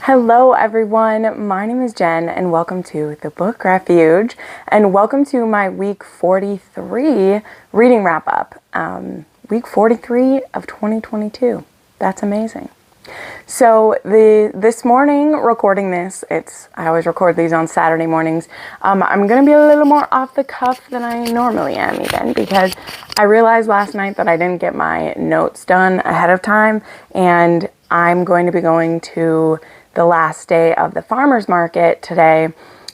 Hello everyone, my name is Jen and welcome to the Book Refuge and welcome to my week 43 reading wrap up. Week 43 of 2022. That's amazing. So this morning recording this, I always record these on Saturday mornings. I'm going to be a little more off the cuff than I normally am even because I realized last night that I didn't get my notes done ahead of time, and I'm going to be going to the last day of the farmer's market today.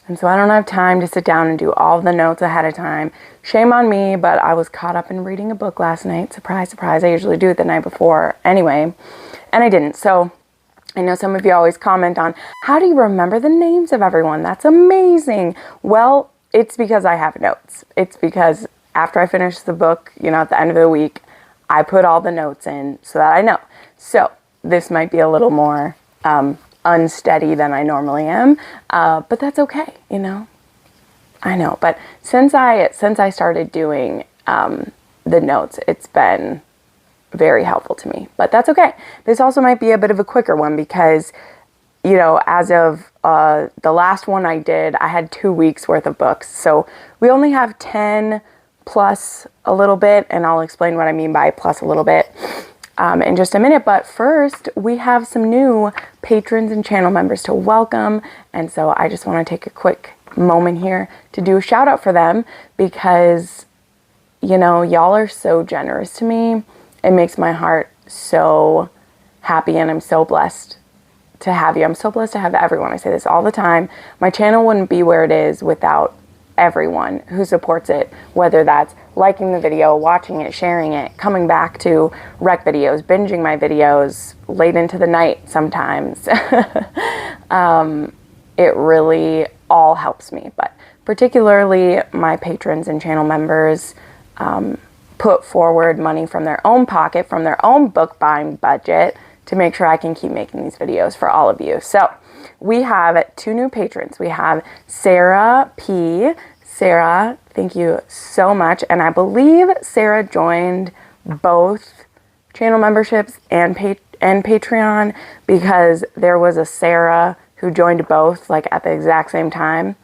And so I don't have time to sit down and do all the notes ahead of time. Shame on me, but I was caught up in reading a book last night. Surprise, surprise. I usually do it the night before anyway, and I didn't. So I know some of you always comment on, how do you remember the names of everyone? That's amazing. Well, it's because I have notes. It's because after I finish the book, at the end of the week, I put all the notes in so that I know. So this might be a little more unsteady than I normally am, but that's okay, I know, but since I started doing the notes, it's been very helpful to me, but that's okay. This also might be a bit of a quicker one because, as of the last one I did, I had 2 weeks worth of books, so we only have 10 plus a little bit, and I'll explain what I mean by plus a little bit in just a minute. But first, we have some new patrons and channel members to welcome, and so I just want to take a quick moment here to do a shout out for them because, y'all are so generous to me. It makes my heart so happy, and I'm so blessed to have you. I'm so blessed to have everyone. I say this all the time. My channel wouldn't be where it is without everyone who supports it, whether that's liking the video, watching it, sharing it, coming back to rec videos, binging my videos late into the night sometimes. It really all helps me, but particularly my patrons and channel members put forward money from their own pocket, from their own book buying budget to make sure I can keep making these videos for all of you. So we have 2 new patrons. We have Sarah P. Sarah, thank you so much. And I believe Sarah joined both channel memberships and Patreon because there was a Sarah who joined both at the exact same time.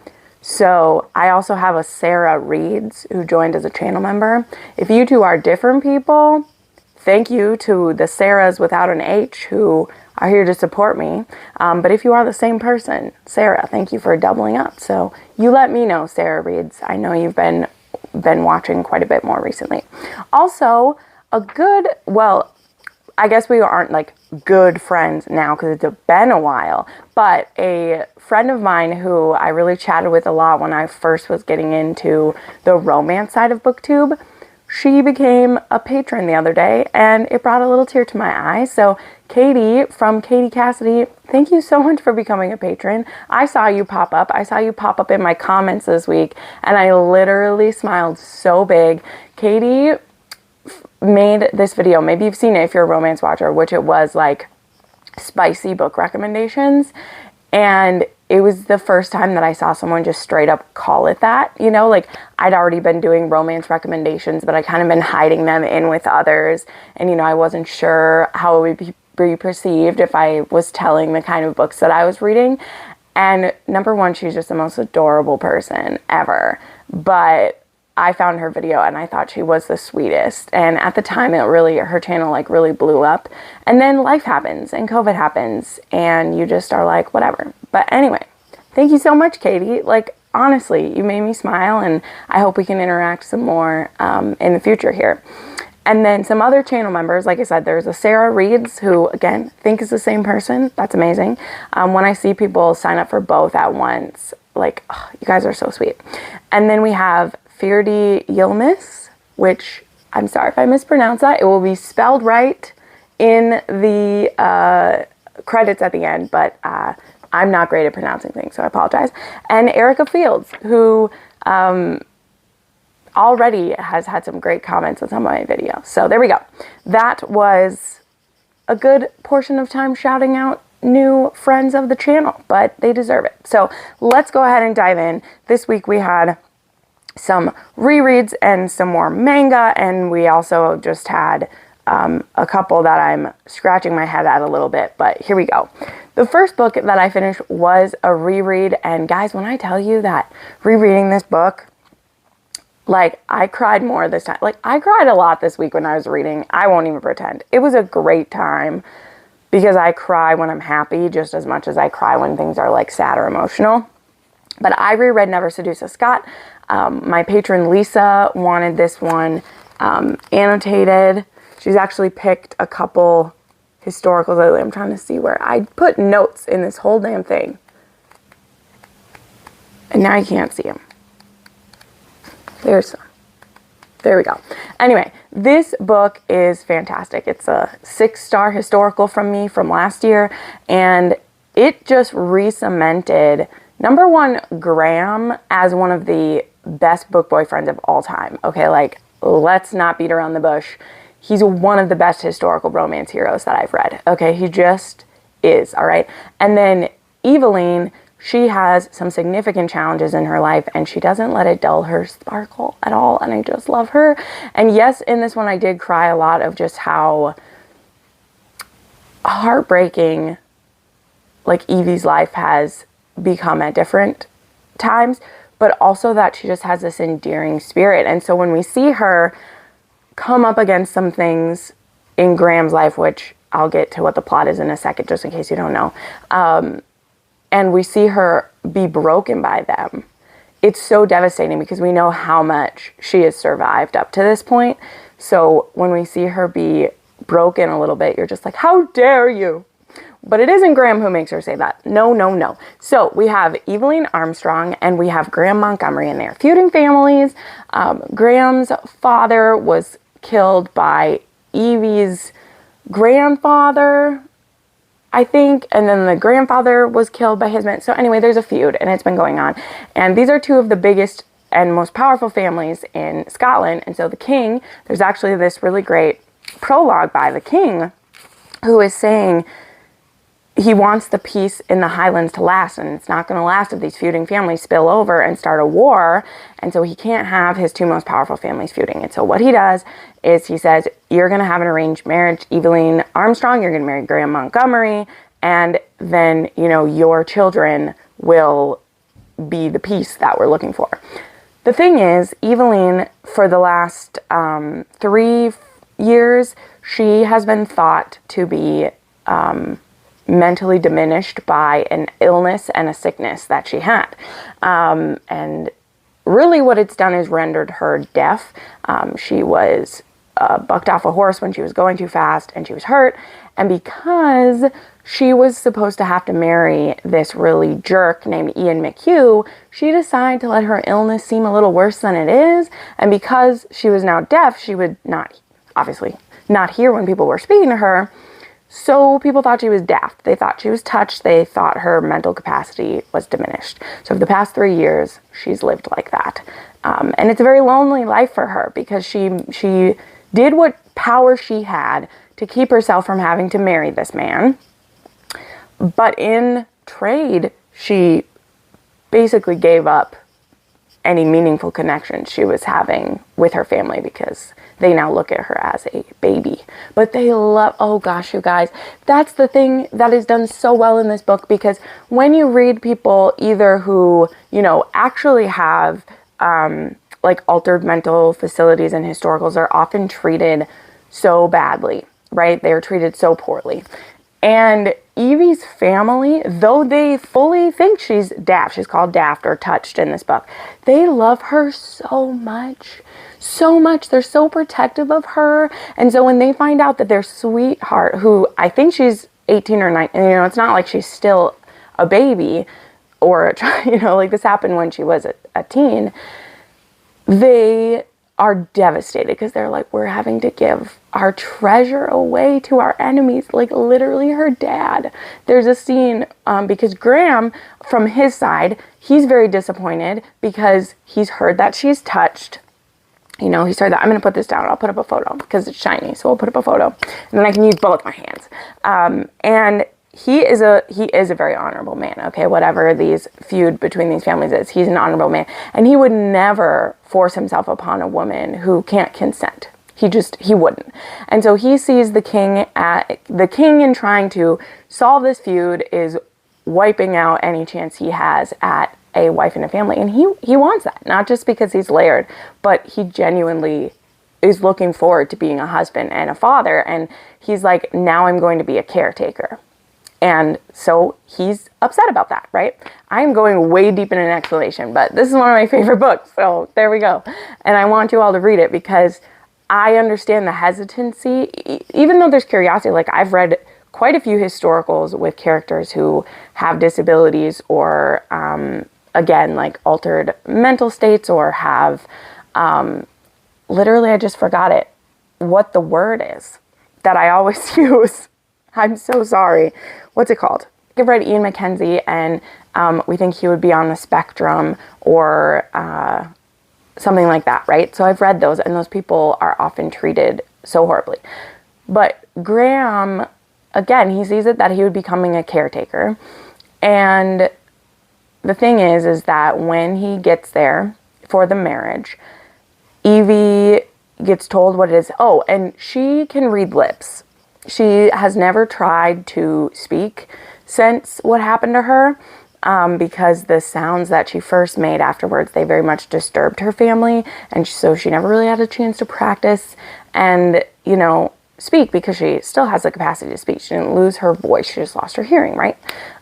So I also have a Sarah Reads who joined as a channel member. If you two are different people, thank you to the Sarahs without an H who are here to support me. But if you are the same person, Sarah, thank you for doubling up. So you let me know, Sarah Reads. I know you've been watching quite a bit more recently. Also, I guess we aren't good friends now because it's been a while, but a friend of mine who I really chatted with a lot when I first was getting into the romance side of BookTube, she became a patron the other day, and it brought a little tear to my eye. So Katie from Katie Cassidy, thank you so much for becoming a patron. I saw you pop up. I saw you pop up in my comments this week, and I literally smiled so big. Katie made this video. Maybe you've seen it if you're a romance watcher, which it was spicy book recommendations. And it was the first time that I saw someone just straight up call it that, I'd already been doing romance recommendations, but I kind of been hiding them in with others. And, I wasn't sure how it would be perceived if I was telling the kind of books that I was reading. And number one, she's just the most adorable person ever. But I found her video and I thought she was the sweetest. And at the time, her channel really blew up. And then life happens and COVID happens and you just are whatever. But anyway, thank you so much, Katie. Honestly, you made me smile, and I hope we can interact some more in the future here. And then some other channel members, like I said, there's a Sarah Reads who, again, think is the same person. That's amazing. When I see people sign up for both at once, you guys are so sweet. And then we have Firdi Yilmaz, which I'm sorry if I mispronounce that. It will be spelled right in the credits at the end, but I'm not great at pronouncing things, so I apologize. And Erica Fields, who already has had some great comments on some of my videos. So there we go. That was a good portion of time shouting out new friends of the channel, but they deserve it. So let's go ahead and dive in. This week we had some rereads and some more manga, and we also just had a couple that I'm scratching my head at a little bit, but here we go. The first book that I finished was a reread, and guys, when I tell you that rereading this book, like, I cried more this time. Like, I cried a lot this week when I was reading. I won't even pretend. It was a great time because I cry when I'm happy just as much as I cry when things are, like, sad or emotional. But I reread Never Seduce a Scot. My patron Lisa wanted this one annotated. She's actually picked a couple historicals lately. I'm trying to see where I put notes in this whole damn thing. And now you can't see them. There's some. There we go. Anyway, this book is fantastic. It's a 6-star historical from me from last year, and it just re-cemented, number one, Graham as one of the best book boyfriends of all time. Okay, like, let's not beat around the bush. He's one of the best historical romance heroes that I've read. Okay, he just is, all right? And then Eveline, she has some significant challenges in her life, and she doesn't let it dull her sparkle at all, and I just love her. And yes, in this one I did cry a lot of just how heartbreaking, like, Evie's life has become at different times, but also that she just has this endearing spirit. And so when we see her come up against some things in Graham's life, which I'll get to what the plot is in a second, just in case you don't know, and we see her be broken by them, it's so devastating because we know how much she has survived up to this point. So when we see her be broken a little bit, you're just like, how dare you? But it isn't Graham who makes her say that. No, no, no. So we have Eveline Armstrong and we have Graham Montgomery in there. Feuding families. Graham's father was killed by Evie's grandfather, I think, and then the grandfather was killed by his man. So anyway, there's a feud, and it's been going on. And these are two of the biggest and most powerful families in Scotland. And so the king, there's actually this really great prologue by the king who is saying he wants the peace in the Highlands to last, and it's not going to last if these feuding families spill over and start a war. And so he can't have his two most powerful families feuding. And so what he does is he says, you're going to have an arranged marriage, Eveline Armstrong, you're going to marry Graham Montgomery, and then, you know, your children will be the peace that we're looking for. The thing is, Eveline, for the last 3 years, she has been thought to be mentally diminished by an illness and a sickness that she had. And really what it's done is rendered her deaf. She was bucked off a horse when she was going too fast and she was hurt. And because she was supposed to have to marry this really jerk named Ian McHugh, she decided to let her illness seem a little worse than it is. And because she was now deaf, she would not, obviously, not hear when people were speaking to her. So people thought she was daft. They thought she was touched. They thought her mental capacity was diminished. So for the past 3 years, she's lived like that. And it's a very lonely life for her because she did what power she had to keep herself from having to marry this man. But in trade, she basically gave up any meaningful connection she was having with her family because they now look at her as a baby. But they love, oh gosh, you guys, that's the thing that is done so well in this book, because when you read people either who, you know, actually have like altered mental facilities and historicals are often treated so badly, right? They're treated so poorly. And Evie's family, though they fully think she's daft, she's called daft or touched in this book, they love her so much. So much. They're so protective of her. And so when they find out that their sweetheart, who I think she's 18 or 19, you know, it's not like she's still a baby or, you know, like this happened when she was a teen, they are devastated because they're like, we're having to give our treasure away to our enemies, like literally her dad. There's a scene because Graham, from his side, he's very disappointed because he's heard that she's touched. You know, he started that. I'm going to put this down. I'll put up a photo because it's shiny. So I'll put up a photo and then I can use both my hands. And he is a very honorable man. Okay. Whatever these feud between these families is, he's an honorable man, and he would never force himself upon a woman who can't consent. He wouldn't. And so he sees the king in trying to solve this feud is wiping out any chance he has at a wife and a family. And he wants that, not just because he's layered, but he genuinely is looking forward to being a husband and a father. And he's like, now I'm going to be a caretaker. And so he's upset about that, right? I'm going way deep in an explanation, but this is one of my favorite books. So there we go. And I want you all to read it because I understand the hesitancy, even though there's curiosity. Like, I've read quite a few historicals with characters who have disabilities or, again, like altered mental states, or have, literally, I just forgot it, what the word is that I always use. I'm so sorry. What's it called? I've read Ian McKenzie, and we think he would be on the spectrum, or something like that, right? So I've read those, and those people are often treated so horribly. But Graham, again, he sees it that he would be becoming a caretaker. And the thing is that when he gets there for the marriage, Evie gets told what it is. Oh, and she can read lips. She has never tried to speak since what happened to her, because the sounds that she first made afterwards, they very much disturbed her family. And so she never really had a chance to practice and, speak, because she still has the capacity to speak. She didn't lose her voice. She just lost her hearing, right?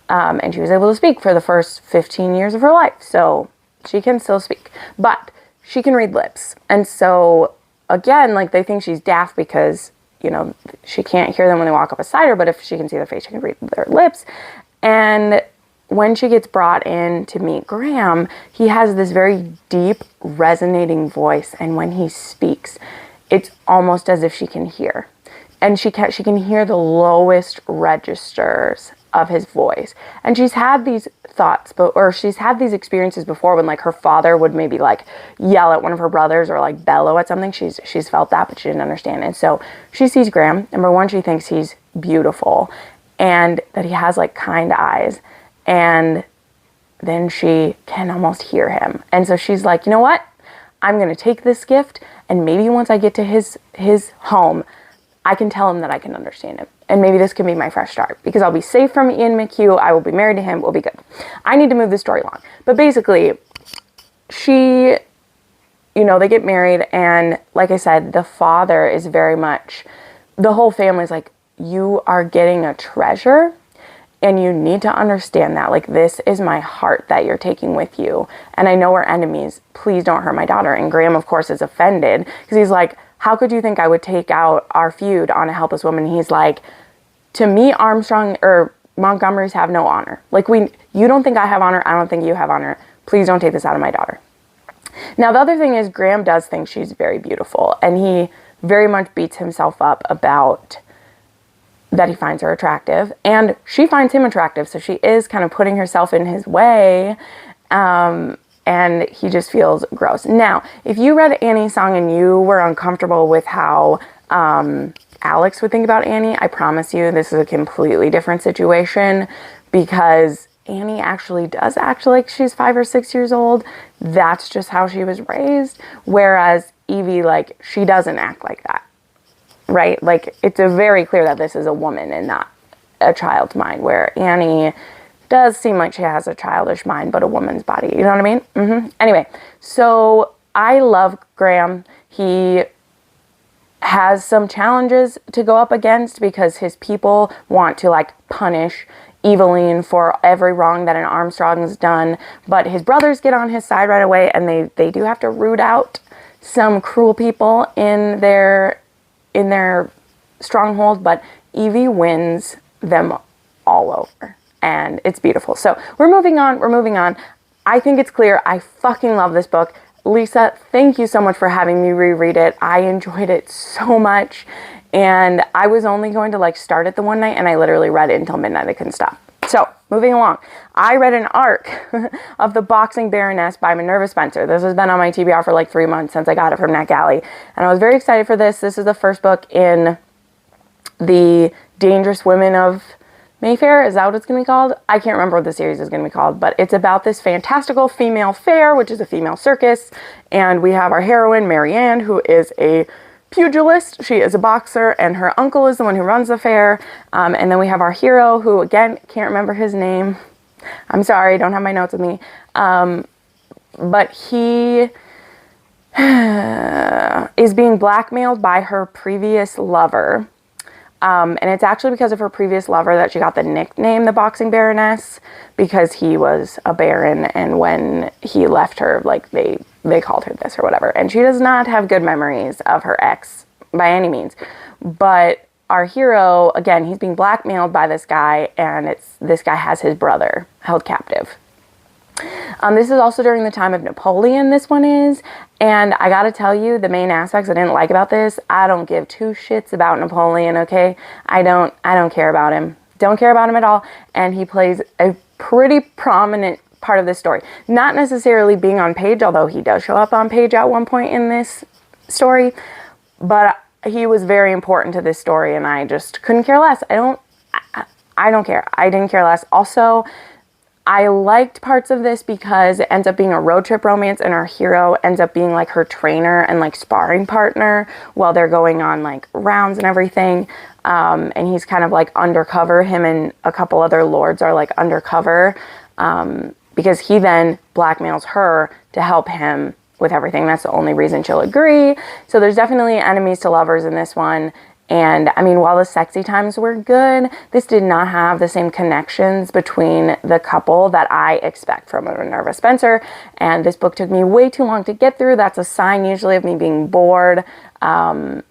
And she was able to speak for the first 15 years of her life. So she can still speak, but she can read lips. And so again, like, they think she's daft because, she can't hear them when they walk up beside her, but if she can see their face, she can read their lips. And when she gets brought in to meet Graham, he has this very deep, resonating voice. And when he speaks, it's almost as if she can hear. And she can hear the lowest registers of his voice. And she's had these thoughts, or she's had these experiences before when, like, her father would maybe, like, yell at one of her brothers or, like, bellow at something. She's felt that, but she didn't understand. And so she sees Graham. Number one, she thinks he's beautiful and that he has, like, kind eyes. And then she can almost hear him. And so she's like, you know what? I'm going to take this gift, and maybe once I get to his home, I can tell him that I can understand him. And maybe this can be my fresh start, because I'll be safe from Ian McHugh. I will be married to him. We'll be good. I need to move the story along. But basically, they get married. And like I said, the father is very much, the whole family's like, you are getting a treasure, and you need to understand that. Like, this is my heart that you're taking with you. And I know we're enemies. Please don't hurt my daughter. And Graham, of course, is offended, because he's like, how could you think I would take out our feud on a helpless woman? He's like, to me, Armstrong or Montgomerys have no honor. Like, you don't think I have honor. I don't think you have honor. Please don't take this out of my daughter. Now, the other thing is, Graham does think she's very beautiful, and he very much beats himself up about that he finds her attractive, and she finds him attractive. So she is kind of putting herself in his way. And he just feels gross. Now, if you read Annie's song and you were uncomfortable with how Alex would think about Annie, I promise you this is a completely different situation, because Annie actually does act like she's 5 or 6 years old. That's just how she was raised. Whereas Evie, like, she doesn't act like that, right? Like, it's very clear that this is a woman and not a child's mind, where Annie does seem like she has a childish mind, but a woman's body. You know what I mean? Mm-hmm. Anyway, so I love Graham. He has some challenges to go up against, because his people want to, like, punish Eveline for every wrong that an Armstrong's done. But his brothers get on his side right away, and they do have to root out some cruel people in their stronghold. But Evie wins them all over. And it's beautiful. So we're moving on. I think it's clear. I fucking love this book. Lisa, thank you so much for having me reread it. I enjoyed it so much. And I was only going to, like, start it the one night, and I literally read it until midnight. I couldn't stop. So moving along. I read an arc of The Boxing Baroness by Minerva Spencer. This has been on my TBR for like 3 months since I got it from NetGalley. And I was very excited for this. This is the first book in the Dangerous Women of Mayfair, is that what it's going to be called? I can't remember what the series is going to be called, but it's about this fantastical female fair, which is a female circus, and we have our heroine, Marianne, who is a pugilist. She is a boxer, and her uncle is the one who runs the fair. And then we have our hero, who, again, can't remember his name. I'm sorry, don't have my notes with me. But he is being blackmailed by her previous lover. And it's actually because of her previous lover that she got the nickname the Boxing Baroness, because he was a baron, and when he left her, like, they called her this or whatever. And she does not have good memories of her ex by any means. But our hero, again, he's being blackmailed by this guy, and this guy has his brother held captive. This is also during the time of Napoleon, this one is, and I gotta tell you, the main aspects I didn't like about this, I don't give two shits about Napoleon, okay? I don't care about him. Don't care about him at all, and he plays a pretty prominent part of this story. Not necessarily being on page, although he does show up on page at one point in this story, but he was very important to this story, and I just couldn't care less. I don't care. I didn't care less. Also, I liked parts of this because it ends up being a road trip romance, and our hero ends up being like her trainer and like sparring partner while they're going on like rounds and everything. And he's kind of like undercover. Him and a couple other lords are like undercover, because he then blackmails her to help him with everything. That's the only reason she'll agree. So there's definitely enemies to lovers in this one. And I mean, while the sexy times were good, this did not have the same connections between the couple that I expect from a Minerva Spencer. And this book took me way too long to get through. That's a sign usually of me being bored, how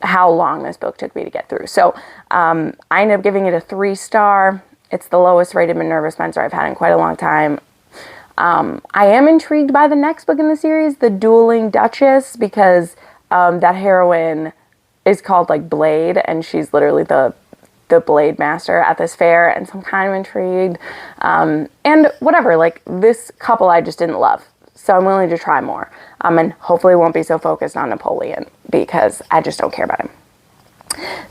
long this book took me to get through. So I ended up giving it a 3-star. It's the lowest rated Minerva Spencer I've had in quite a long time. I am intrigued by the next book in the series, The Dueling Duchess, because that heroine is called like Blade, and she's literally the blade master at this fair, and so I'm kind of intrigued. And whatever, like, this couple I just didn't love, so I'm willing to try more. And hopefully won't be so focused on Napoleon, because I just don't care about him.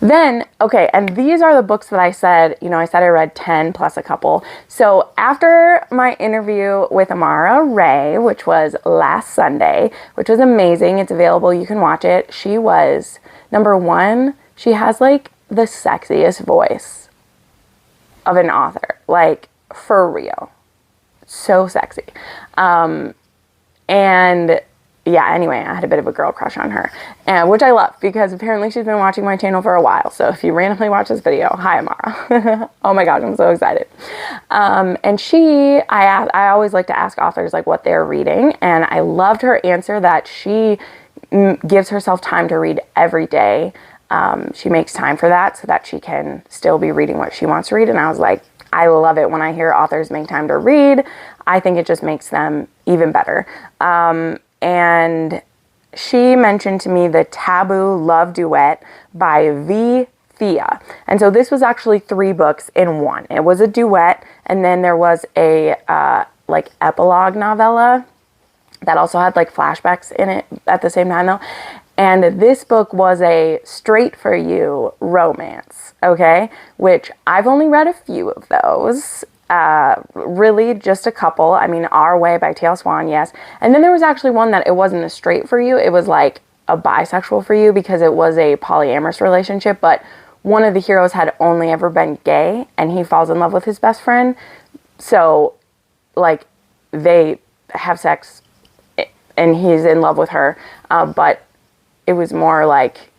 Then, okay, and these are the books that I said I read 10 plus a couple. So after my interview with Amara Ray, which was last Sunday, which was amazing, it's available, you can watch it. She was, number one, she has like the sexiest voice of an author, like for real, so sexy. And yeah, anyway, I had a bit of a girl crush on her, which I love, because apparently she's been watching my channel for a while. So if you randomly watch this video, hi, Amara. Oh my God, I'm so excited. And I always like to ask authors like what they're reading. And I loved her answer that she gives herself time to read every day. She makes time for that so that she can still be reading what she wants to read. And I was like, I love it when I hear authors make time to read. I think it just makes them even better. And she mentioned to me the Taboo Love Duet by V. Thea. And so this was actually 3 books in one. It was a duet, and then there was a like epilogue novella that also had like flashbacks in it at the same time though. And this book was a straight for you romance, okay? Which I've only read a few of those. Really just a couple. I mean, Our Way by T.L. Swan, yes. And then there was actually one that it wasn't a straight for you. It was like a bisexual for you, because it was a polyamorous relationship, but one of the heroes had only ever been gay, and he falls in love with his best friend. So, like, they have sex, and he's in love with her, but it was more like,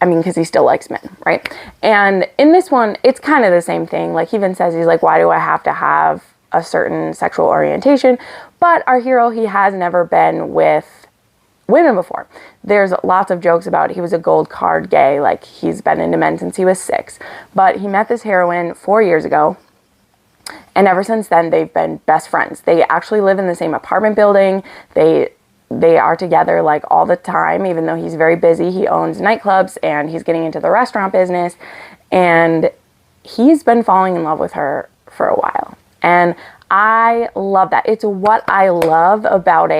I mean, because he still likes men, right? And in this one, it's kind of the same thing. Like, he even says, he's like, why do I have to have a certain sexual orientation? But our hero, he has never been with women before. There's lots of jokes about he was a gold card gay, like he's been into men since he was 6. But he met this heroine 4 years ago, and ever since then, they've been best friends. They actually live in the same apartment building. They are together like all the time, even though he's very busy. He owns nightclubs, and he's getting into the restaurant business, and he's been falling in love with her for a while. And I love that. It's what I love about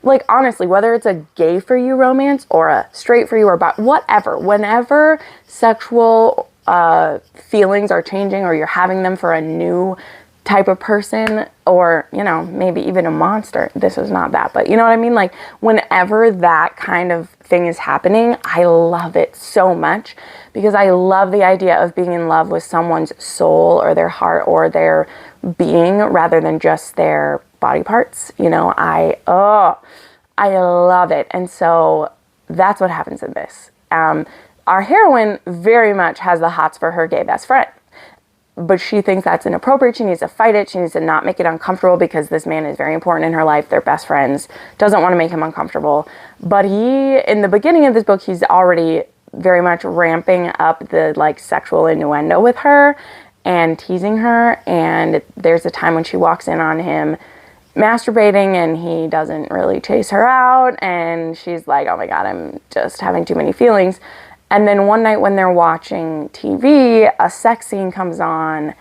like, honestly, whether it's a gay for you romance or a straight for you or about whatever, whenever sexual feelings are changing, or you're having them for a new type of person, or, you know, maybe even a monster. This is not that, but you know what I mean? Like, whenever that kind of thing is happening, I love it so much, because I love the idea of being in love with someone's soul or their heart or their being, rather than just their body parts. You know, I love it. And so that's what happens in this. Our heroine very much has the hots for her gay best friend, but she thinks that's inappropriate. She needs to fight it. She needs to not make it uncomfortable, because this man is very important in her life. They're best friends. Doesn't want to make him uncomfortable. But in the beginning of this book, he's already very much ramping up the like sexual innuendo with her and teasing her. And there's a time when she walks in on him masturbating, and he doesn't really chase her out. And she's like, oh my God, I'm just having too many feelings. And then one night when they're watching TV, a sex scene comes on,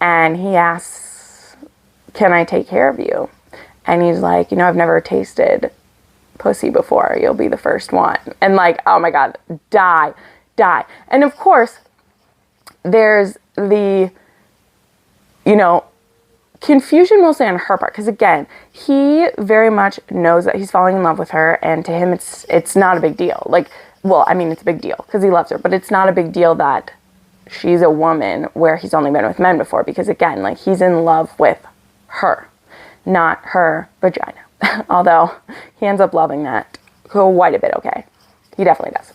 and he asks, can I take care of you? And he's like, you know, I've never tasted pussy before. You'll be the first one. And like, oh my God, die. And of course, there's the, you know, confusion mostly on her part, because again, he very much knows that he's falling in love with her, and to him it's not a big deal. Like, well, I mean, it's a big deal because he loves her, but it's not a big deal that she's a woman where he's only been with men before, because again, like, he's in love with her, not her vagina. Although he ends up loving that quite a bit. Okay, he definitely does.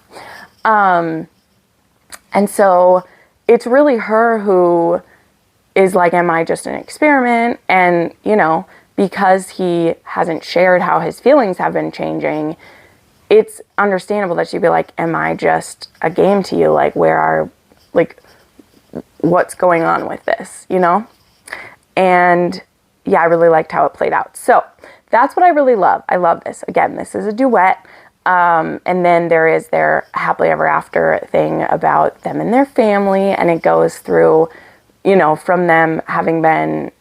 And so it's really her who is like, am I just an experiment? And, you know, because he hasn't shared how his feelings have been changing, it's understandable that she'd be like, am I just a game to you? Like, what's going on with this, you know? And yeah, I really liked how it played out. So that's what I really love. I love this. Again, this is a duet. And then there is their happily ever after thing about them and their family. And it goes through, you know, from them having been,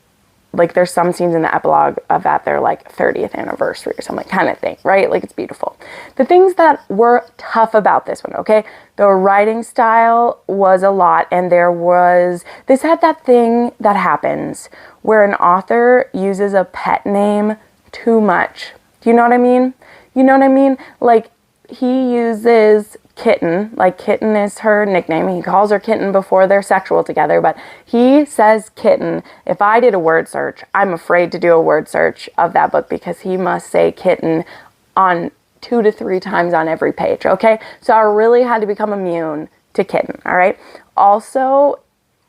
like, there's some scenes in the epilogue of that their like 30th anniversary or something kind of thing, right? Like, it's beautiful. The things that were tough about this one, okay? The writing style was a lot, and this had that thing that happens where an author uses a pet name too much. Do you know what I mean? You know what I mean? Like, he uses Kitten, like Kitten is her nickname. He calls her Kitten before they're sexual together, but he says Kitten. If I did a word search, I'm afraid to do a word search of that book, because he must say Kitten on 2 to 3 times on every page, okay? So I really had to become immune to Kitten, all right? Also,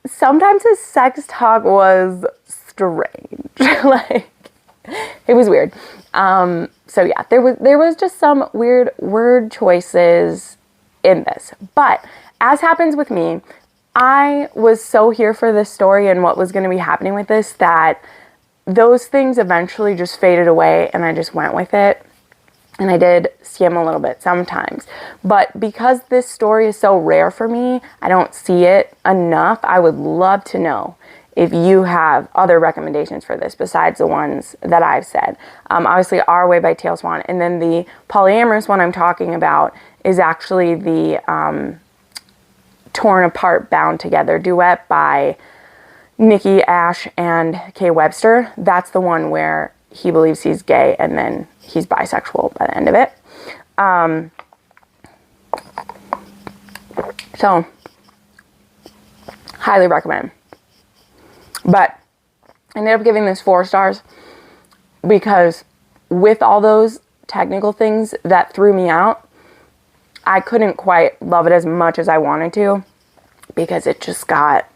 sometimes his sex talk was strange. Like, it was weird. So yeah, there was just some weird word choices in this. But as happens with me, I was so here for this story and what was going to be happening with this that those things eventually just faded away, and I just went with it. And I did skim a little bit sometimes. But because this story is so rare for me, I don't see it enough. I would love to know if you have other recommendations for this besides the ones that I've said. Obviously, Our Way by Tail Swan. And then the polyamorous one I'm talking about is actually the Torn Apart, Bound Together duet by Nikki Ash and Kay Webster. That's the one where he believes he's gay and then he's bisexual by the end of it. So, highly recommend. But I ended up giving this 4 stars because with all those technical things that threw me out, I couldn't quite love it as much as I wanted to, because it just got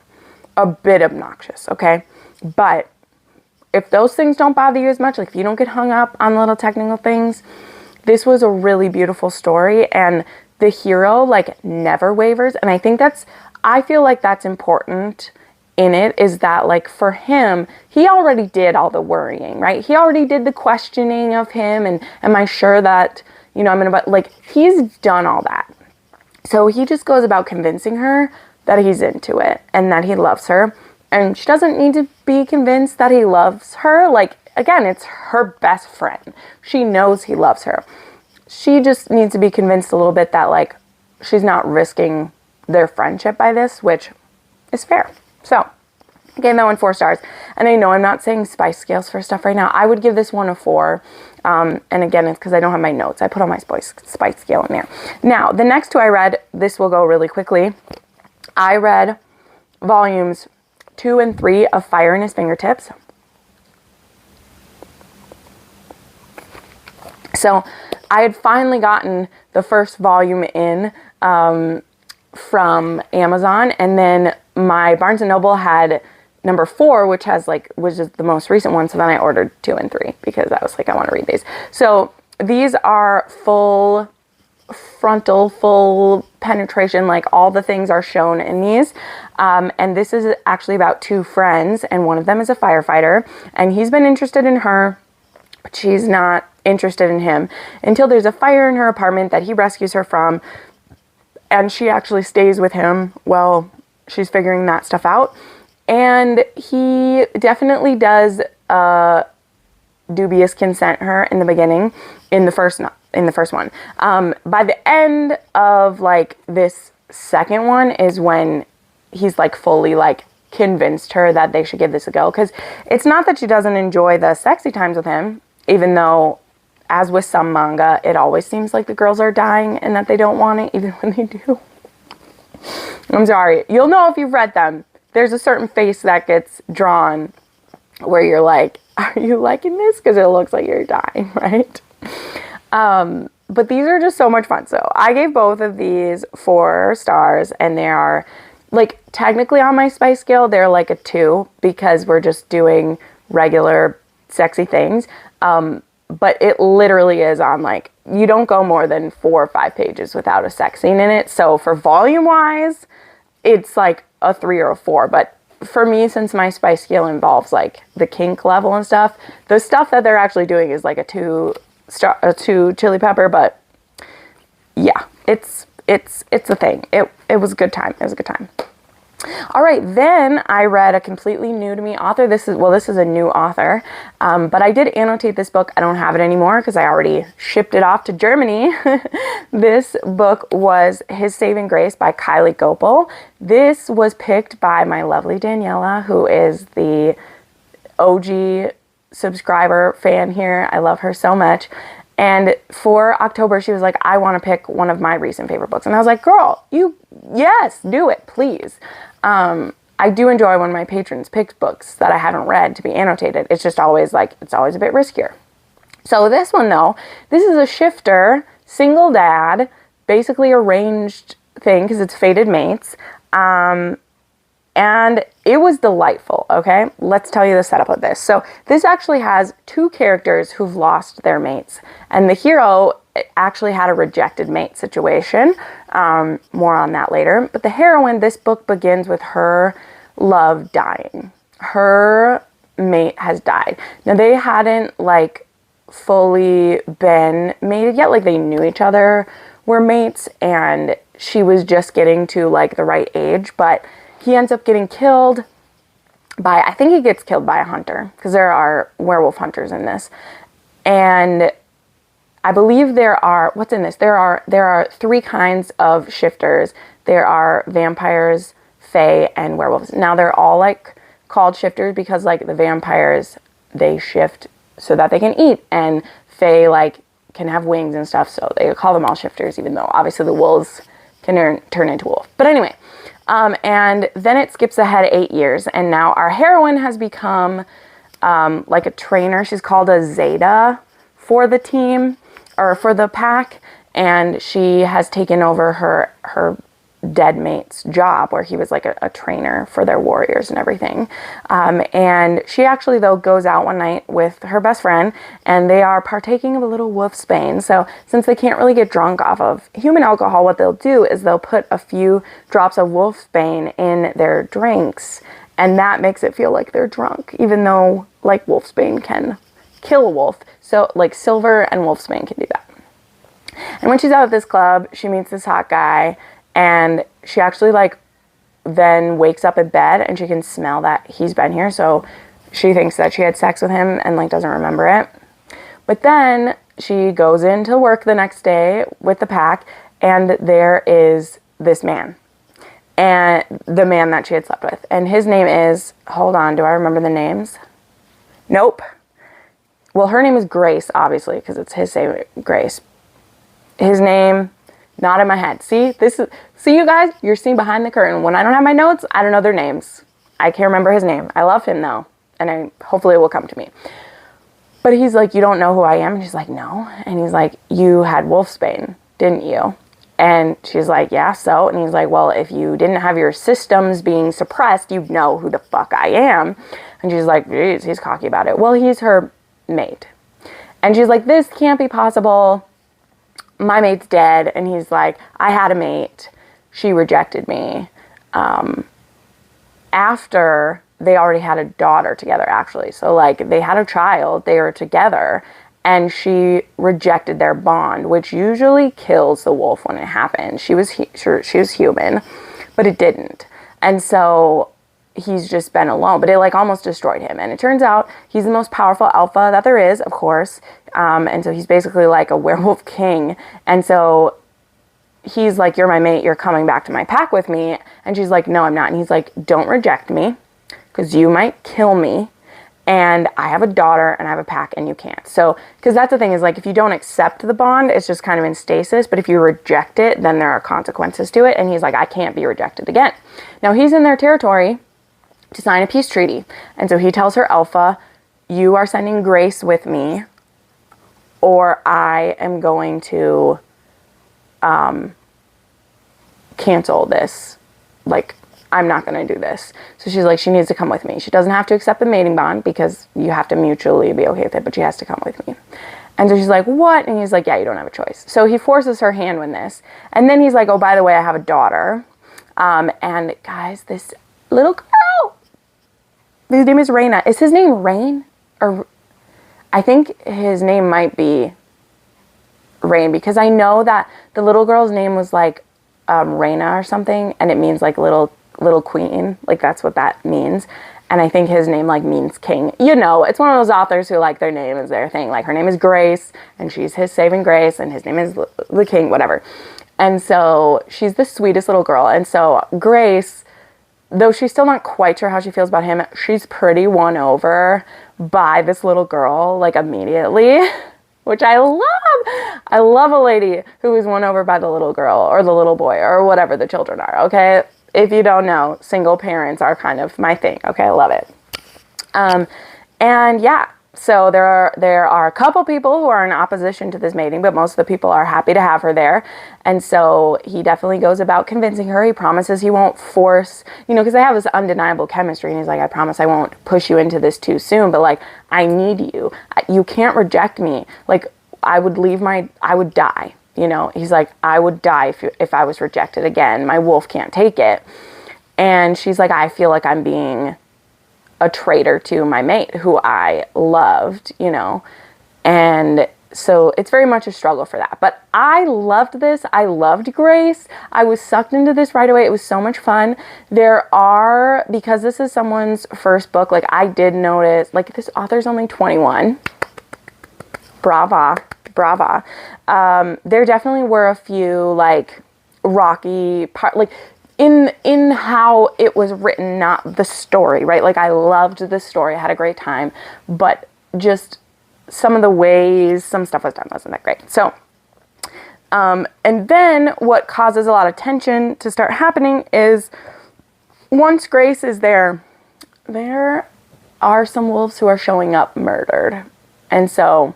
a bit obnoxious, okay? But if those things don't bother you as much, like if you don't get hung up on little technical things, this was a really beautiful story, and the hero like never wavers. And I feel like that's important in it, is that like for him, he already did all the worrying, right? He already did the questioning of him, and am I sure that, you know, I'm gonna, like, he's done all that. So he just goes about convincing her that he's into it and that he loves her. And she doesn't need to be convinced that he loves her. Like, again, it's her best friend. She knows he loves her. She just needs to be convinced a little bit that, like, she's not risking their friendship by this, which is fair. So, I gave that one 4 stars. And I know I'm not saying spice scales for stuff right now. I would give this one a 4. And again, it's because I don't have my notes. I put all my spice scale in there. Now, the next two I read, this will go really quickly. I read volumes 2 and 3 of Fire in His Fingertips. So I had finally gotten the first volume in from Amazon, and then my Barnes & Noble had number 4, which is the most recent one. So then I ordered 2 and 3 because I was like, I want to read these. So these are full frontal, full penetration, like all the things are shown in these. And this is actually about 2 friends, and one of them is a firefighter, and he's been interested in her, but she's not interested in him until there's a fire in her apartment that he rescues her from, and she actually stays with him while she's figuring that stuff out. And he definitely does dubious consent her in the beginning, in the first one. By the end of like this second one is when he's like fully like convinced her that they should give this a go, because it's not that she doesn't enjoy the sexy times with him, even though, as with some manga, it always seems like the girls are dying and that they don't want it, even when they do. I'm sorry. You'll know if you've read them. There's a certain face that gets drawn where you're like, are you liking this? Because it looks like you're dying, right? But these are just so much fun. So I gave both of these 4 stars, and they are, like, technically on my spice scale, they're like a 2 because we're just doing regular sexy things. But it literally is on, like, you don't go more than 4 or 5 pages without a sex scene in it. So for volume wise, it's like a 3 or a 4. But for me, since my spice scale involves like the kink level and stuff, the stuff that they're actually doing is like a 2 chili pepper. But yeah, it's a thing. It was a good time. It was a good time. All right, then I read a completely new to me author. This is a new author, but I did annotate this book. I don't have it anymore because I already shipped it off to Germany. This book was His Saving Grace by Kylie Gopal. This was picked by my lovely Daniela, who is the OG subscriber fan here. I love her so much. And for October, she was like, I want to pick one of my recent favorite books. And I was like, girl, yes, do it, please. I do enjoy when my patrons pick books that I haven't read to be annotated. It's just always like, it's always a bit riskier. So this one though, this is a shifter, single dad, basically arranged thing because it's fated mates. And it was delightful, okay? Let's tell you the setup of this. So this actually has 2 characters who've lost their mates. And the hero actually had a rejected mate situation. More on that later. But the heroine, this book begins with her love dying. Her mate has died. Now they hadn't like fully been mated yet. Like they knew each other, were mates, and she was just getting to like the right age. But he ends up getting killed by, I think he gets killed by a hunter, because there are werewolf hunters in this. And I believe there are, what's in this? There are 3 kinds of shifters. There are vampires, fae, and werewolves. Now they're all like called shifters because like the vampires, they shift so that they can eat, and fae like can have wings and stuff, so they call them all shifters, even though obviously the wolves can turn into wolf. But anyway, and then it skips ahead 8 years, and now our heroine has become like a trainer. She's called a Zeta for the team, or for the pack, and she has taken over her dead mate's job, where he was like a trainer for their warriors and everything. And she actually, though, goes out one night with her best friend, and they are partaking of a little wolfsbane. So since they can't really get drunk off of human alcohol, what they'll do is they'll put a few drops of wolfsbane in their drinks, and that makes it feel like they're drunk, even though like wolfsbane can kill a wolf. So like silver and wolfsbane can do that. And when she's out at this club, she meets this hot guy, and she actually like then wakes up in bed and she can smell that he's been here. So she thinks that she had sex with him and like doesn't remember it. But then she goes into work the next day with the pack, and there is this man. and the man that she had slept with. And his name is, hold on, do I remember the names? Nope. Well, her name is Grace, obviously, because it's his name, Grace. His name, not in my head. See, you guys, you're seeing behind the curtain. When I don't have my notes, I don't know their names. I can't remember his name. I love him, though, and hopefully it will come to me. But he's like, you don't know who I am? And she's like, no. And he's like, you had wolfsbane, didn't you? And she's like, yeah, so? And he's like, well, if you didn't have your systems being suppressed, you'd know who the fuck I am. And she's like, geez, he's cocky about it. Well, he's her mate. And she's like, this can't be possible. My mate's dead. And he's like, I had a mate. She rejected me. After they already had a daughter together, actually. So, like, they had a child. They were together. And she rejected their bond, which usually kills the wolf when it happens. She was human, but it didn't. And so he's just been alone. But it, like, almost destroyed him. And it turns out he's the most powerful alpha that there is, of course. And so he's basically like a werewolf king. And so he's like, you're my mate. You're coming back to my pack with me. And she's like, no, I'm not. And he's like, don't reject me, because you might kill me. And I have a daughter and I have a pack and you can't. So, because that's the thing is, like, if you don't accept the bond, it's just kind of in stasis. But if you reject it, then there are consequences to it. And he's like, I can't be rejected again. Now, he's in their territory to sign a peace treaty. And so he tells her alpha, you are sending Grace with me, or I am going to cancel this. Like, I'm not going to do this. So she's like, she needs to come with me. She doesn't have to accept the mating bond because you have to mutually be okay with it, but she has to come with me. And so she's like, what? And he's like, yeah, you don't have a choice. So he forces her hand with this. And then he's like, oh, by the way, I have a daughter. And guys, this little girl, his name is Raina. Is his name Rain? Or I think his name might be Rain, because I know that the little girl's name was like Raina or something. And it means like little queen, like that's what that means. And I think his name like means king. You know, it's one of those authors who like their name is their thing. Like her name is Grace and she's his saving grace and his name is the king, whatever. And so she's the sweetest little girl. And so Grace, though she's still not quite sure how she feels about him, she's pretty won over by this little girl, like immediately, which I love. I love a lady who is won over by the little girl or the little boy or whatever the children are, okay? If you don't know, single parents are kind of my thing. Okay, I love it. And yeah, so there are a couple people who are in opposition to this mating, but most of the people are happy to have her there. And so he definitely goes about convincing her. He promises he won't force, you know, because they have this undeniable chemistry. And he's like, I promise I won't push you into this too soon, but like, I need you. You can't reject me. Like, I would die. You know, he's like, I would die if I was rejected again. My wolf can't take it. And she's like, I feel like I'm being a traitor to my mate who I loved, you know. And so it's very much a struggle for that. But I loved this. I loved Grace. I was sucked into this right away. It was so much fun. Because this is someone's first book, like I did notice, like this author's only 21. Brava. There definitely were a few like rocky part, like in how it was written, not the story, right? Like I loved the story, I had a great time, but just some of the ways some stuff was done wasn't that great. So, and then what causes a lot of tension to start happening is once Grace is there are some wolves who are showing up murdered, and so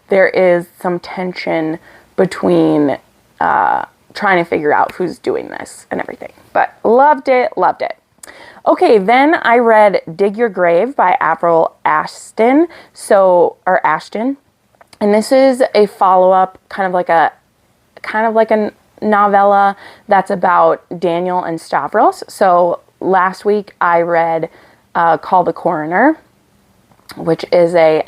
there is some tension between trying to figure out who's doing this and everything. But loved it. Okay, then I read Dig Your Grave by Avril Ashton. Ashton. And this is a follow-up, kind of like a novella that's about Daniel and Stavros. So last week I read Call the Coroner, which is a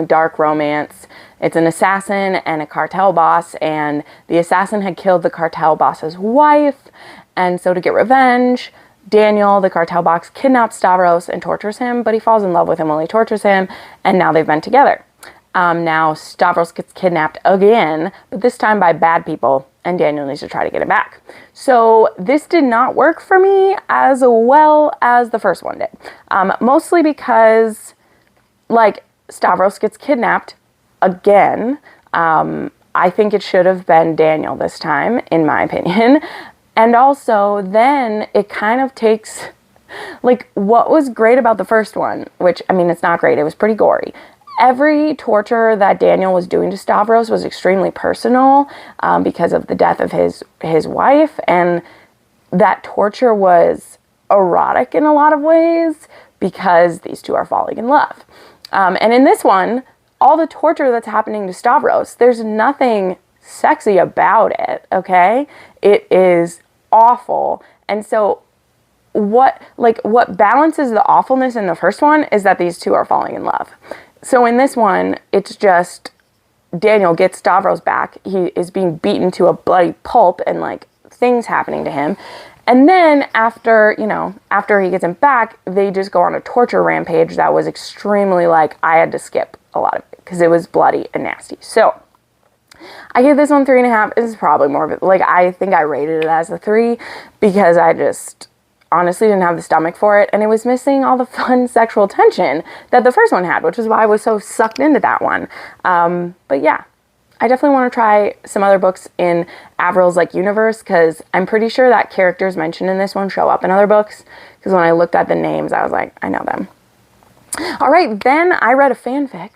dark romance. It's an assassin and a cartel boss, and the assassin had killed the cartel boss's wife, and so to get revenge, Daniel, the cartel boss, kidnaps Stavros and tortures him, but he falls in love with him while he tortures him, and now they've been together. Now Stavros gets kidnapped again, but this time by bad people, and Daniel needs to try to get it back. So this did not work for me as well as the first one did. Mostly because, like, Stavros gets kidnapped again. I think it should have been Daniel this time, in my opinion. And also, then it kind of takes, like, what was great about the first one, which, I mean, it's not great, it was pretty gory. Every torture that Daniel was doing to Stavros was extremely personal because of the death of his wife, and that torture was erotic in a lot of ways because these two are falling in love. And in this one, all the torture that's happening to Stavros, there's nothing sexy about it, okay? It is awful. And so what balances the awfulness in the first one is that these two are falling in love. So in this one, it's just Daniel gets Stavros back. He is being beaten to a bloody pulp and, like, things happening to him. And then after he gets him back, they just go on a torture rampage that was extremely, like, I had to skip a lot of it because it was bloody and nasty. So I give this one 3.5. It's probably more of it. Like, I think I rated it as a 3 because I just honestly didn't have the stomach for it, and it was missing all the fun sexual tension that the first one had, which is why I was so sucked into that one. But yeah, I definitely want to try some other books in Avril's, like, universe, because I'm pretty sure that characters mentioned in this one show up in other books, because when I looked at the names, I was like, I know them. All right, then I read a fanfic,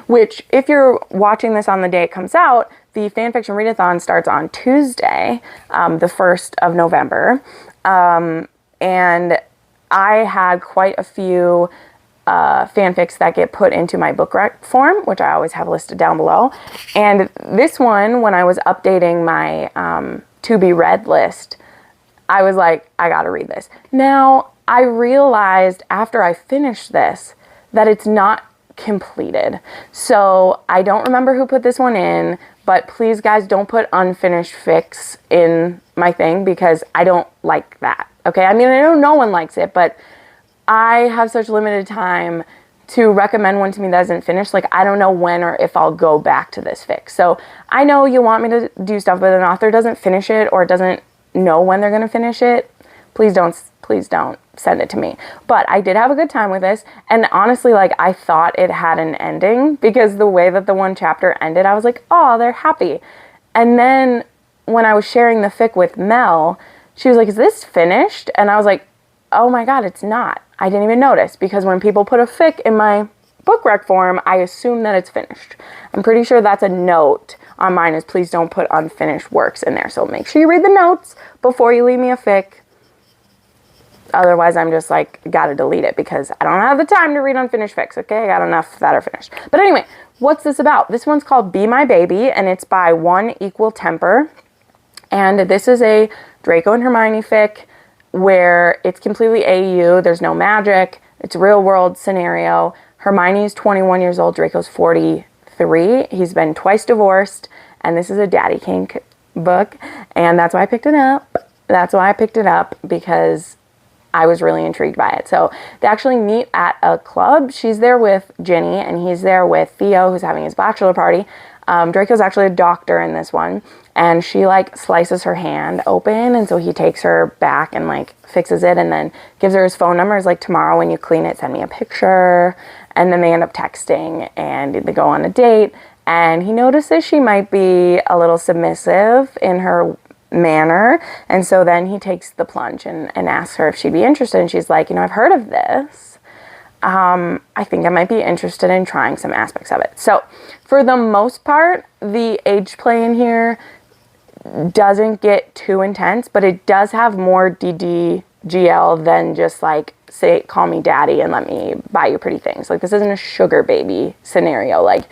which, if you're watching this on the day it comes out, the fanfiction readathon starts on Tuesday, the 1st of November. And I had quite a few fanfics that get put into my book rec form, which I always have listed down below. And this one, when I was updating my to be read list, I was like, I gotta read this. Now, I realized after I finished this that it's not completed. So I don't remember who put this one in, but please, guys, don't put unfinished fics in my thing because I don't like that. Okay, I mean, I know no one likes it, but I have such limited time to recommend one to me that isn't finished. Like, I don't know when or if I'll go back to this fic. So I know you want me to do stuff, but an author doesn't finish it or doesn't know when they're going to finish it. Please don't send it to me. But I did have a good time with this. And honestly, like, I thought it had an ending because the way that the one chapter ended, I was like, oh, they're happy. And then when I was sharing the fic with Mel, she was like, is this finished? And I was like, oh my God, it's not. I didn't even notice because when people put a fic in my book rec form, I assume that it's finished. I'm pretty sure that's a note on mine is please don't put unfinished works in there. So make sure you read the notes before you leave me a fic. Otherwise, I'm just like, gotta delete it because I don't have the time to read unfinished fics, okay? I got enough that are finished. But anyway, what's this about? This one's called Be My Baby, and it's by One Equal Temper. And this is a Draco and Hermione fic where it's completely AU. There's no magic. It's a real world scenario. Hermione's 21 years old. Draco's 43. He's been twice divorced. And this is a daddy kink book. And that's why I picked it up. That's why I picked it up because I was really intrigued by it. So they actually meet at a club. She's there with Ginny and he's there with Theo, who's having his bachelor party. Draco's actually a doctor in this one, and she, like, slices her hand open, and so he takes her back and, like, fixes it and then gives her his phone number. Is like, tomorrow when you clean it, send me a picture. And then they end up texting and they go on a date, and he notices she might be a little submissive in her manner, and so then he takes the plunge and asks her if she'd be interested, and she's like, I've heard of this. I think I might be interested in trying some aspects of it. So for the most part, the age play in here doesn't get too intense, but it does have more DDGL than just like, say, call me daddy and let me buy you pretty things. Like, this isn't a sugar baby scenario. Like,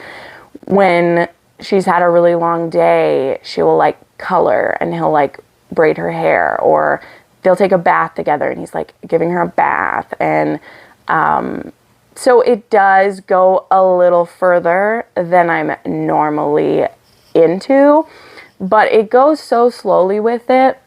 when she's had a really long day, she will, like, color and he'll, like, braid her hair, or they'll take a bath together and he's, like, giving her a bath. And so it does go a little further than I'm normally into, but it goes so slowly with it.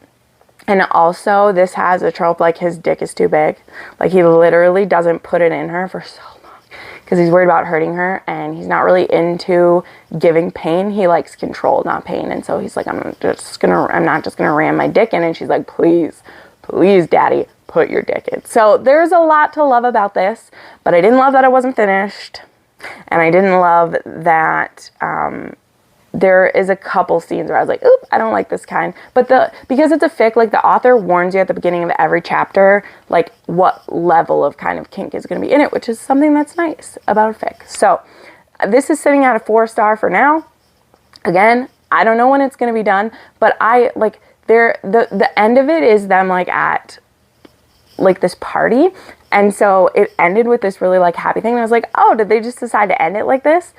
And also, this has a trope, like, his dick is too big. Like, he literally doesn't put it in her for so long. because he's worried about hurting her, and he's not really into giving pain. He likes control, not pain. And so he's like, I'm not just gonna ram my dick in. And she's like, please, please, daddy, put your dick in. So there's a lot to love about this, but I didn't love that it wasn't finished. And I didn't love that there is a couple scenes where I was like, oop, I don't like this kind. But because it's a fic, like the author warns you at the beginning of every chapter, like what level of kind of kink is going to be in it, which is something that's nice about a fic. So this is sitting at a 4-star for now. Again, I don't know when it's going to be done, but I like the end of it is them like at like this party. And so it ended with this really like happy thing. And I was like, oh, did they just decide to end it like this?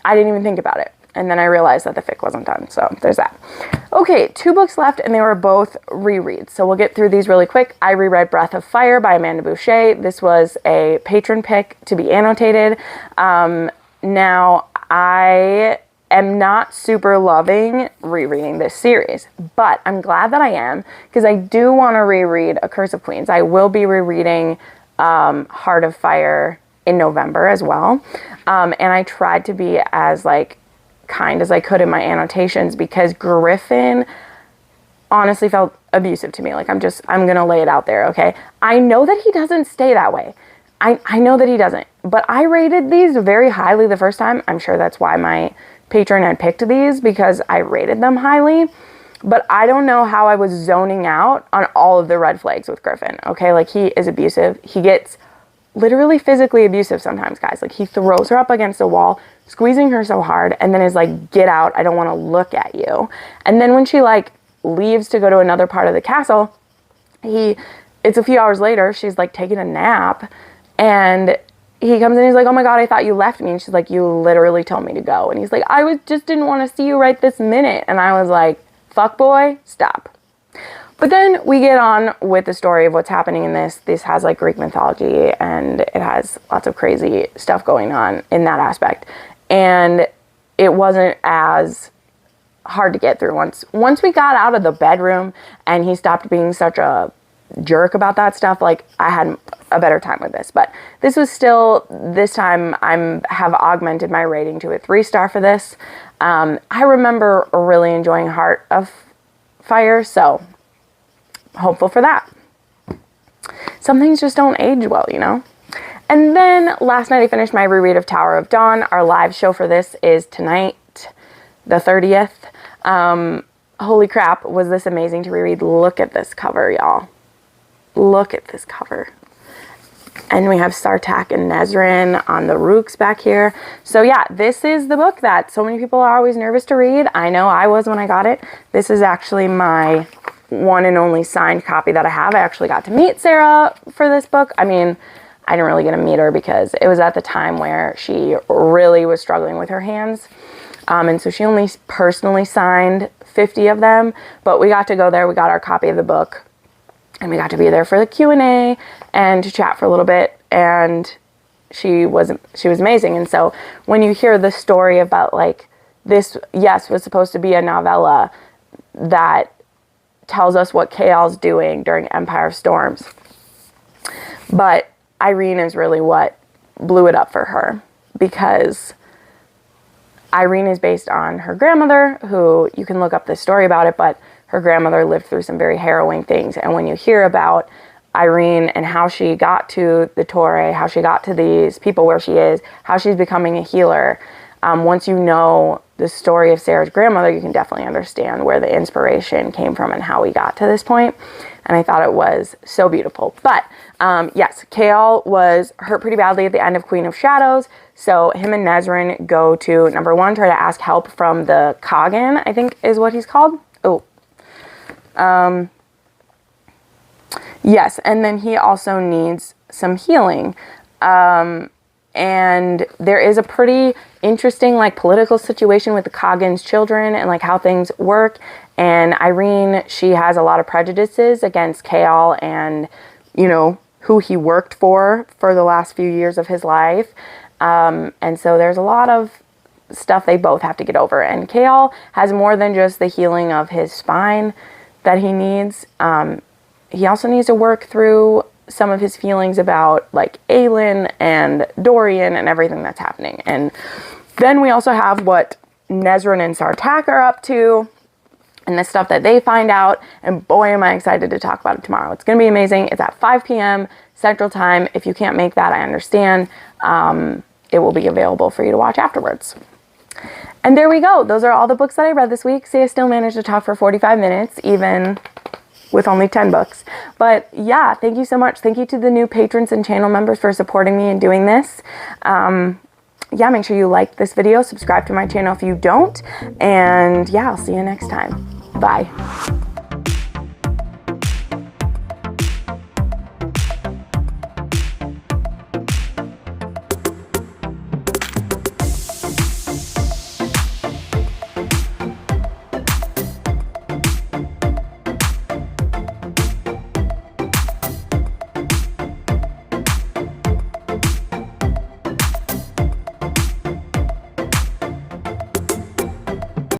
I didn't even think about it. And then I realized that the fic wasn't done. So there's that. Okay, 2 books left, and they were both rereads. So we'll get through these really quick. Ivory Red, Breath of Fire by Amanda Boucher. This was a patron pick to be annotated. Now, I am not super loving rereading this series, but I'm glad that I am, because I do want to reread A Curse of Queens. I will be rereading Heart of Fire in November as well. And I tried to be as like kind as I could in my annotations, because Griffin honestly felt abusive to me. Like I'm gonna lay it out there, okay? I know that he doesn't stay that way. I know that he doesn't, but I rated these very highly the first time. I'm sure that's why my patron had picked these, because I rated them highly. But I don't know how I was zoning out on all of the red flags with Griffin, okay? Like he is abusive. He gets literally physically abusive sometimes, guys. Like he throws her up against a wall, squeezing her so hard, and then is like, get out, I don't want to look at you. And then when she like leaves to go to another part of the castle, it's a few hours later, she's like taking a nap, and he comes in, he's like, oh my God, I thought you left me. And she's like, you literally told me to go. And he's like, just didn't want to see you right this minute. And I was like, fuck boy, stop. But then we get on with the story of what's happening in this. This has like Greek mythology, and it has lots of crazy stuff going on in that aspect. And it wasn't as hard to get through once we got out of the bedroom and he stopped being such a jerk about that stuff. Like I had a better time with this, but this was still, this time have augmented my rating to a 3-star for this. I remember really enjoying Heart of Fire, so hopeful for that. Some things just don't age well, you know? And then last night I finished my reread of Tower of Dawn. Our live show for this is tonight, the 30th. Holy crap, was this amazing to reread. Look at this cover, y'all. Look at this cover. And we have Sartak and Nezrin on the Rooks back here. So yeah, this is the book that so many people are always nervous to read. I know I was when I got it. This is actually my one and only signed copy that I have. I actually got to meet Sarah for this book. I mean, I didn't really get to meet her because it was at the time where she really was struggling with her hands. And so she only personally signed 50 of them, but we got to go there. We got our copy of the book, and we got to be there for the Q&A and to chat for a little bit. And she was amazing. And so when you hear the story about like this, yes, was supposed to be a novella that tells us what Chaol's doing during Empire of Storms, but Irene is really what blew it up for her, because Irene is based on her grandmother, who you can look up this story about it, but her grandmother lived through some very harrowing things. And when you hear about Irene and how she got to the Torre, how she got to these people where she is, how she's becoming a healer, once you know the story of Sarah's grandmother, you can definitely understand where the inspiration came from and how we got to this point. And I thought it was so beautiful. But yes, Chaol was hurt pretty badly at the end of Queen of Shadows. So him and Nezrin go to, number one, try to ask help from the Kagan, I think is what he's called. Oh. Yes, and then he also needs some healing. And there is a pretty interesting like political situation with the Kagan's children and like how things work. And Irene, she has a lot of prejudices against Chaol and, you know, who he worked for the last few years of his life. And so there's a lot of stuff they both have to get over. And Chaol has more than just the healing of his spine that he needs. He also needs to work through some of his feelings about like Aelin and Dorian and everything that's happening. And then we also have what Nesryn and Sartak are up to and the stuff that they find out. And boy, am I excited to talk about it tomorrow. It's going to be amazing. It's at 5 p.m. Central Time. If you can't make that, I understand. It will be available for you to watch afterwards. And there we go. Those are all the books that I read this week. See, I still managed to talk for 45 minutes, even with only 10 books. But yeah, thank you so much. Thank you to the new patrons and channel members for supporting me and doing this. Yeah, make sure you like this video, subscribe to my channel if you don't, and yeah, I'll see you next time. Bye.